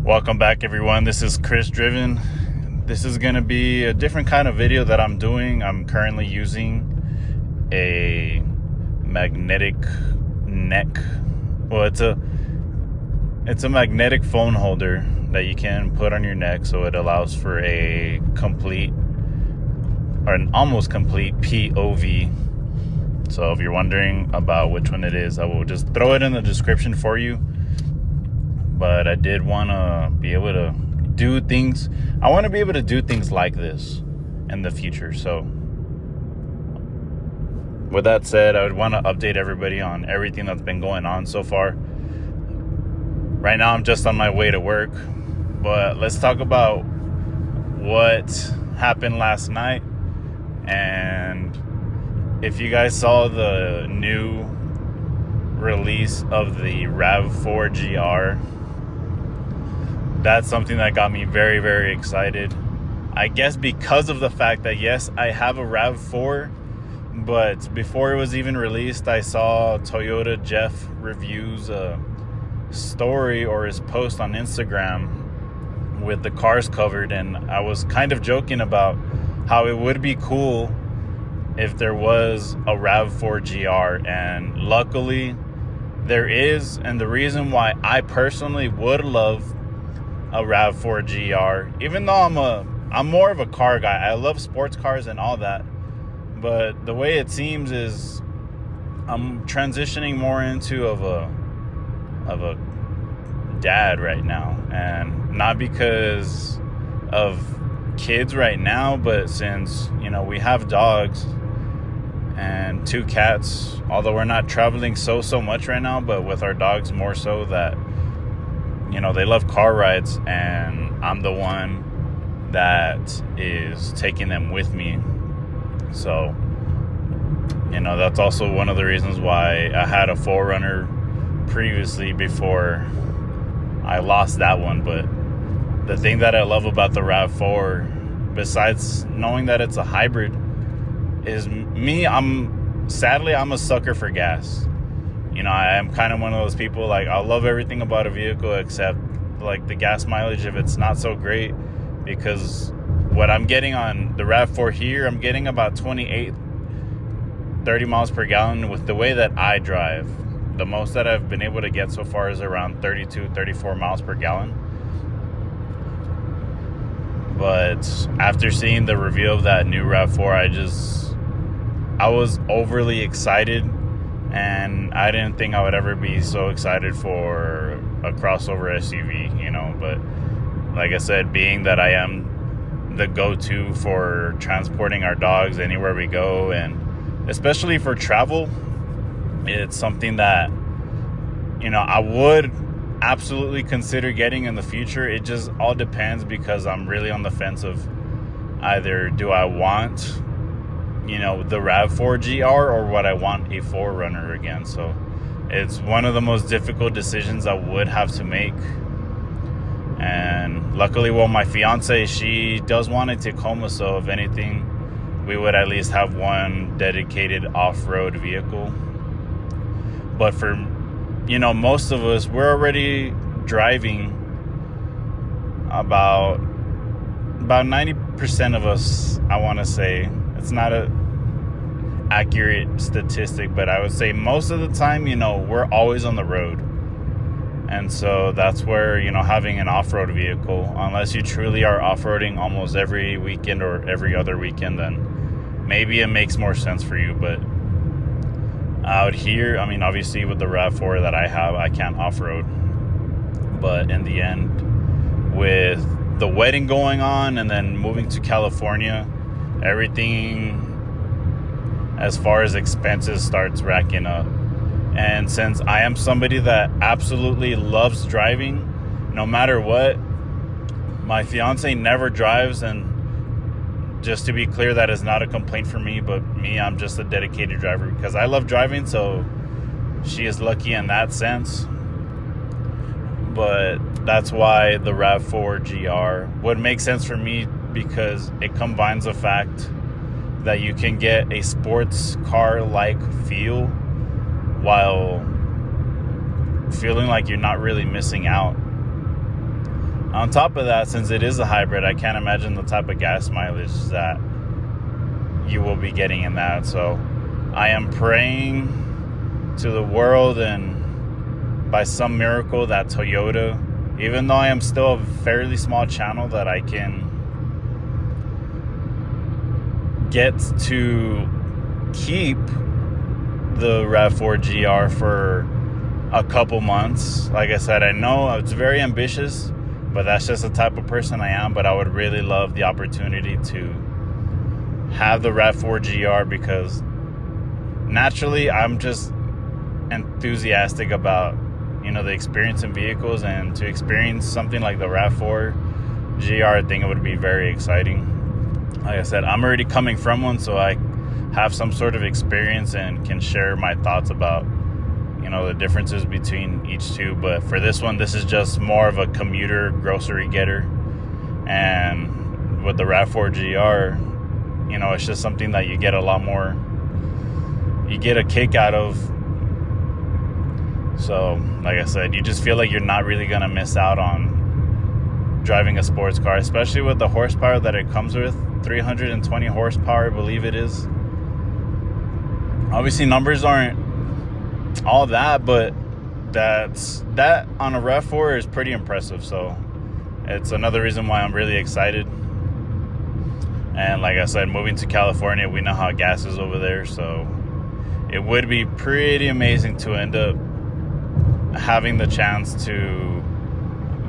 Welcome back, everyone. This is Chris Driven. This is going to be a different kind of video that I'm doing. I'm currently using a magnetic neck. Well, it's a magnetic phone holder that you can put on your neck, so it allows for a complete or an almost complete POV. So if you're wondering about which one it is, I will just throw it in the description for you. But I did want to be able to do things. I want to be able to do things like this in the future. So with that said, I would want to update everybody on everything that's been going on so far. Right now, I'm just on my way to work. But let's talk about what happened last night. And if you guys saw the new release of the RAV4 GR, that's something that got me very, very excited. I guess because of the fact that, yes, I have a RAV4, but before it was even released, I saw Toyota Jeff reviews a story or his post on Instagram with the cars covered, and I was kind of joking about how it would be cool if there was a RAV4 GR, and luckily there is. And the reason why I personally would love a RAV4 GR, even though I'm more of a car guy, I love sports cars and all that, but the way it seems is I'm transitioning more into of a dad right now, and not because of kids right now, but since we have dogs and 2 cats, although we're not traveling so much right now, but with our dogs more so that they love car rides, and I'm the one that is taking them with me. So that's also one of the reasons why I had a 4Runner previously before I lost that one. But the thing that I love about the RAV4, besides knowing that it's a hybrid, is I'm a sucker for gas. I am kind of one of those people, like, I love everything about a vehicle except like the gas mileage if it's not so great, because what I'm getting on the RAV4 here, I'm getting about 28, 30 miles per gallon with the way that I drive. The most that I've been able to get so far is around 32, 34 miles per gallon. But after seeing the review of that new RAV4, I was overly excited, and I didn't think I would ever be so excited for a crossover SUV, but like I said, being that I am the go-to for transporting our dogs anywhere we go, and especially for travel, it's something that, I would absolutely consider getting in the future. It just all depends, because I'm really on the fence of either do I want the RAV4 GR or what I want a 4Runner again. So it's one of the most difficult decisions I would have to make. And luckily, my fiance, she does want a Tacoma, so if anything, we would at least have one dedicated off-road vehicle. But for most of us, we're already driving about 90% of us, I want to say. It's not a accurate statistic, but I would say most of the time, we're always on the road. And so that's where, having an off-road vehicle, unless you truly are off-roading almost every weekend or every other weekend, then maybe it makes more sense for you. But out here, obviously with the RAV4 that I have, I can't off-road. But in the end, with the wedding going on and then moving to California, everything as far as expenses starts racking up. And since I am somebody that absolutely loves driving, no matter what, my fiance never drives. And just to be clear, that is not a complaint for me, but I'm just a dedicated driver because I love driving. So she is lucky in that sense. But that's why the RAV4 GR would make sense for me, because it combines the fact that you can get a sports car-like feel while feeling like you're not really missing out. On top of that, since it is a hybrid, I can't imagine the type of gas mileage that you will be getting in that. So I am praying to the world and by some miracle that Toyota, even though I am still a fairly small channel, that I can get to keep the RAV4 GR for a couple months. Like I said, I know it's very ambitious, but that's just the type of person I am. But I would really love the opportunity to have the RAV4 GR because naturally I'm just enthusiastic about, you know, the experience in vehicles, and to experience something like the RAV4 GR, I think it would be very exciting. Like I said, I'm already coming from one, so I have some sort of experience and can share my thoughts about, you know, the differences between each two. But for this one, this is just more of a commuter grocery getter. And with the RAV4 GR, you know, it's just something that you get a lot more, you get a kick out of. So, like I said, you just feel like you're not really going to miss out on driving a sports car, especially with the horsepower that it comes with. 320 horsepower, I believe it is. Obviously, numbers aren't all that, but that on a RAV4 is pretty impressive. So it's another reason why I'm really excited. And like I said, moving to California, we know how gas is over there, so it would be pretty amazing to end up having the chance to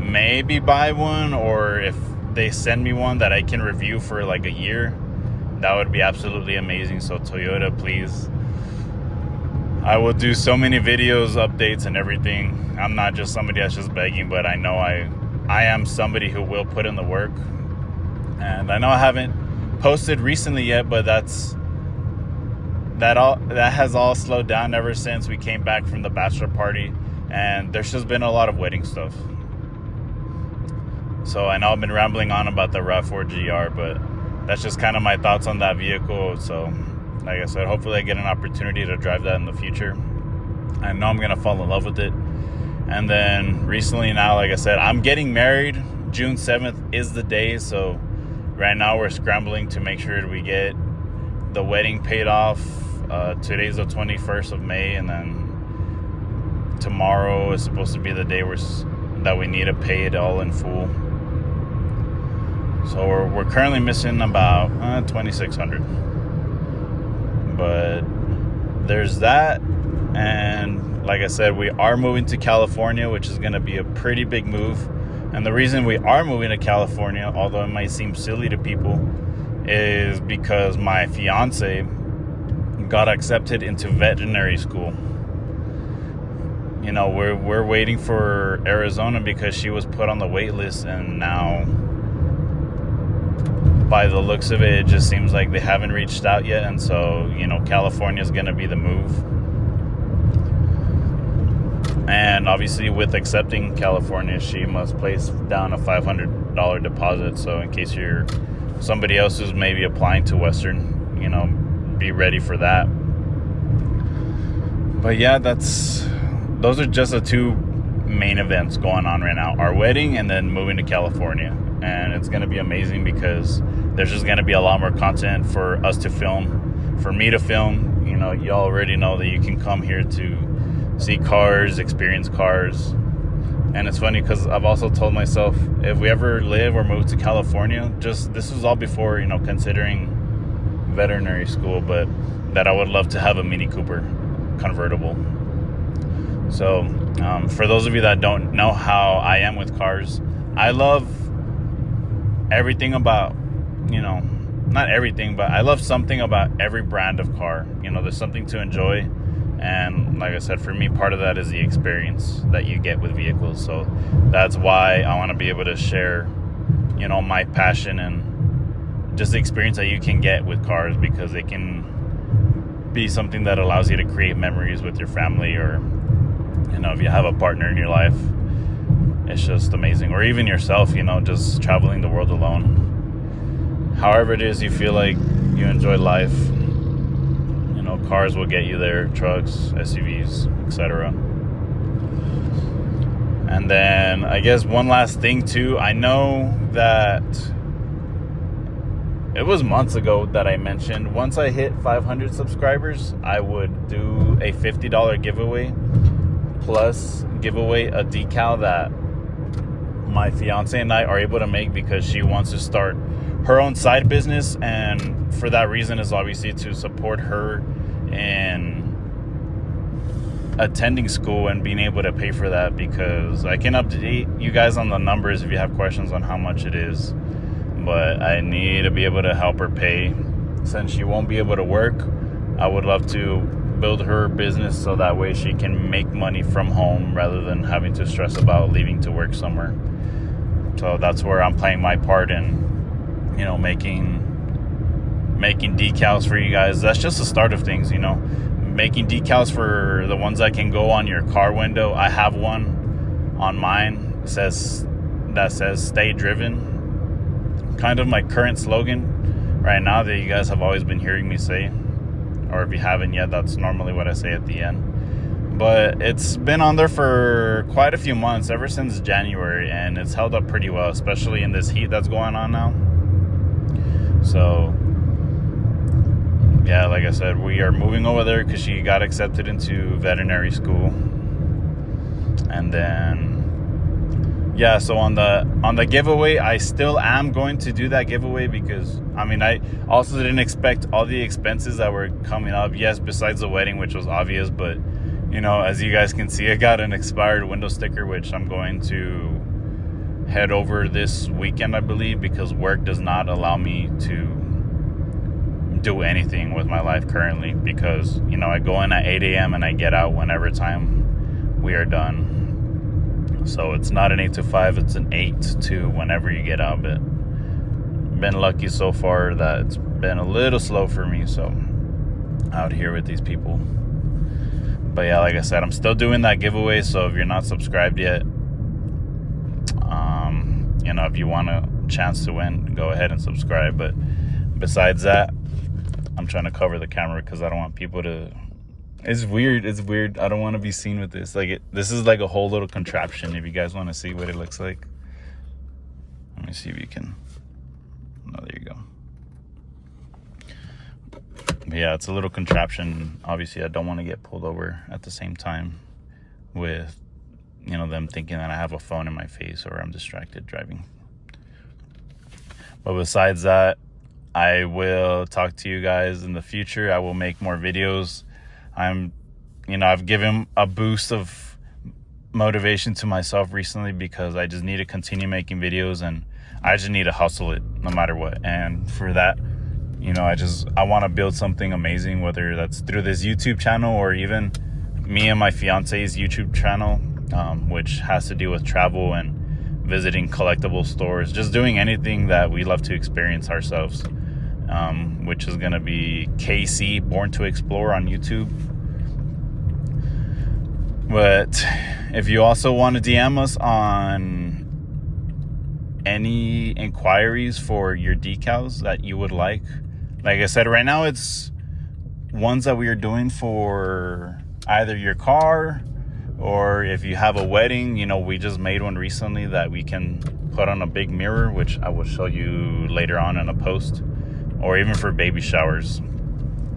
maybe buy one, or if they send me one that I can review for like a year, that would be absolutely amazing. So Toyota, please. I will do so many videos, updates, and everything. I'm not just somebody that's just begging, but I know I am somebody who will put in the work. And I know I haven't posted recently yet, but that has all slowed down ever since we came back from the bachelor party, and there's just been a lot of wedding stuff. So I know I've been rambling on about the RAV4 GR, but that's just kind of my thoughts on that vehicle. So like I said, hopefully I get an opportunity to drive that in the future. I know I'm going to fall in love with it. And then recently now, like I said, I'm getting married. June 7th is the day. So right now we're scrambling to make sure we get the wedding paid off. Today's the 21st of May. And then tomorrow is supposed to be the day that we need to pay it all in full. So we're currently missing about $2,600. But there's that. And like I said, we are moving to California, which is going to be a pretty big move. And the reason we are moving to California, although it might seem silly to people, is because my fiance got accepted into veterinary school. You know, we're waiting for Arizona because she was put on the wait list, and now by the looks of it, it just seems like they haven't reached out yet. And so, you know, California is going to be the move. And obviously with accepting California, she must place down a $500 deposit. So in case you're somebody else who's maybe applying to Western, you know, be ready for that. But yeah, those are just the two main events going on right now. Our wedding and then moving to California. And it's going to be amazing because there's just going to be a lot more content for us to film, for me to film. You know, you already know that you can come here to see cars, experience cars. And it's funny because I've also told myself, if we ever live or move to California, this was all before, you know, considering veterinary school, but that I would love to have a Mini Cooper convertible. So for those of you that don't know how I am with cars, I love everything about, you know, not everything, but I love something about every brand of car. You know, there's something to enjoy. And like I said, for me, part of that is the experience that you get with vehicles. So that's why I want to be able to share, you know, my passion and just the experience that you can get with cars, because it can be something that allows you to create memories with your family, or, you know, if you have a partner in your life, it's just amazing. Or even yourself, you know, just traveling the world alone. However it is you feel like you enjoy life, you know, cars will get you there, trucks, SUVs, etc. And then I guess one last thing too, I know that it was months ago that I mentioned once I hit 500 subscribers, I would do a $50 giveaway, plus give away a decal that my fiance and I are able to make because she wants to start her own side business, and for that reason is obviously to support her in attending school and being able to pay for that, because I can update you guys on the numbers if you have questions on how much it is, but I need to be able to help her pay. Since she won't be able to work, I would love to build her business so that way she can make money from home rather than having to stress about leaving to work somewhere. So that's where I'm playing my part in, you know, making decals for you guys. That's just the start of things, you know. Making decals for the ones that can go on your car window. I have one on mine that says "Stay Driven." Kind of my current slogan right now that you guys have always been hearing me say, or if you haven't yet, that's normally what I say at the end. But it's been on there for quite a few months, ever since January, and it's held up pretty well, especially in this heat that's going on now. So yeah, like I said, we are moving over there because she got accepted into veterinary school. And then, yeah, so on the giveaway, I still am going to do that giveaway because, I mean, I also didn't expect all the expenses that were coming up. Yes, besides the wedding, which was obvious, but, you know, as you guys can see, I got an expired window sticker, which I'm going to head over this weekend, I believe, because work does not allow me to do anything with my life currently, because, you know, I go in at 8 a.m. and I get out whenever time we are done. So it's not an 8 to 5, it's an 8 to whenever you get out. But been lucky so far that it's been a little slow for me, so out here with these people. But yeah, like I said, I'm still doing that giveaway, so if you're not subscribed yet, you know, if you want a chance to win, go ahead and subscribe. But besides that, I'm trying to cover the camera because I don't want people to... It's weird. I don't want to be seen with this. Like, this is like a whole little contraption if you guys want to see what it looks like. Let me see if you can... Oh, there you go. But yeah, it's a little contraption. Obviously, I don't want to get pulled over at the same time with, you know, them thinking that I have a phone in my face or I'm distracted driving. But besides that, I will talk to you guys in the future. I will make more videos. I've given a boost of motivation to myself recently because I just need to continue making videos, and I just need to hustle it no matter what. And for that, you know, I want to build something amazing, whether that's through this YouTube channel or even me and my fiance's YouTube channel, which has to do with travel and visiting collectible stores, just doing anything that we love to experience ourselves, which is going to be KC, Born to Explore on YouTube. But if you also want to DM us on any inquiries for your decals that you would like I said, right now it's ones that we are doing for either your car, or if you have a wedding. You know, we just made one recently that we can put on a big mirror, which I will show you later on in a post, or even for baby showers.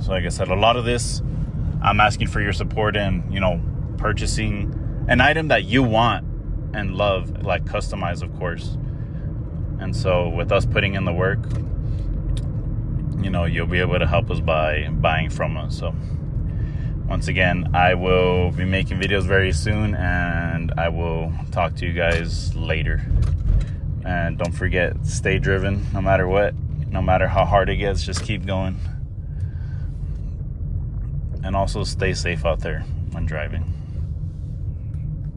So like I said, a lot of this, I'm asking for your support in, you know, purchasing an item that you want and love, like customized, of course. And so with us putting in the work, you know, you'll be able to help us by buying from us. So once again, I will be making videos very soon, and I will talk to you guys later. And don't forget, stay driven no matter what, no matter how hard it gets, just keep going. And also stay safe out there when driving.